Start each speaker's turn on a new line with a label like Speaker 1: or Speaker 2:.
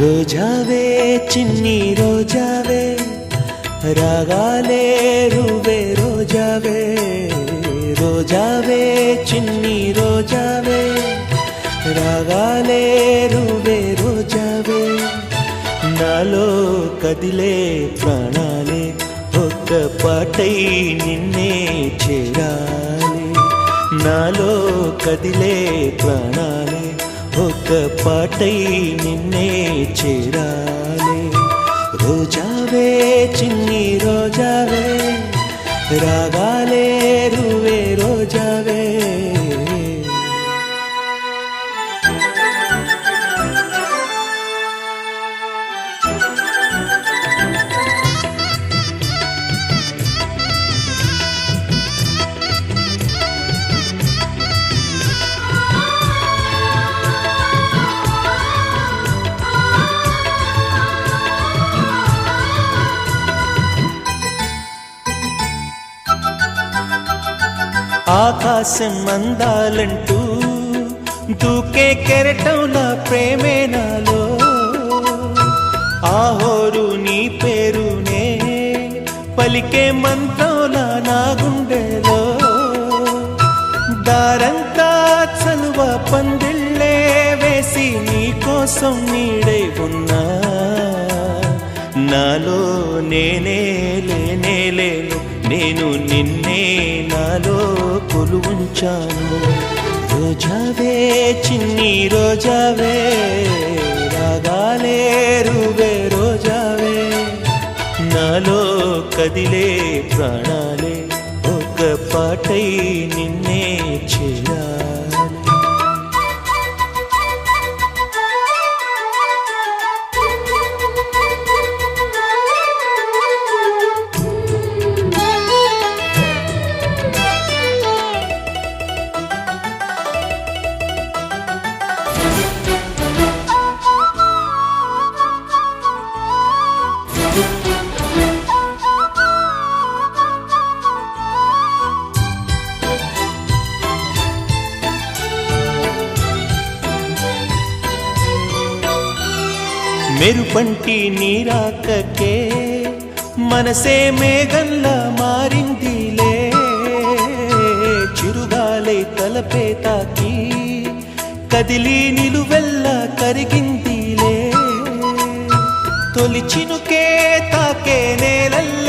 Speaker 1: రోజావే చిన్ని రోజావే రాగాలే రువే రోజావే రోజావే చిన్ని రోజావే రాగాలే రువే రోజావే నాలో కదిలే ప్రాణాలే ఒక్క పాటై నిన్నే చేరాలి నాలో కదిలే ప్రాణాలే ఒక్క పాటై నిన్నే చేరాలి రోజావే చిన్ని రోజావే రాగాలే రువే రోజావే ఆకాశం అందాలంటూ దూకే కెరటంలా ప్రేమే నాలో ఆహోరు నీ పేరునే పలికే మంత్రంలా నా గుండెలో దారంతా చలువ పందిళ్ళే వేసి నీ కోసం నీడై ఉన్నా నాలో నేనే లేనే లేను నేను నిన్నే నాలో కొలువుంచాను రోజావే చిన్ని రోజావే రాగాలే రువే రోజావే నాలో కదిలే ప్రాణాలే ఒక పాటై నిన్నే చేరాలి మెరుపంటి నీరాకకే మనసే మేఘంలా మారిందిలే చిరుగాలై తలపే తాకి కదిలి నిలువెల్లా కరిగిందిలే తొలి చినుకే తాకే నేలల్లా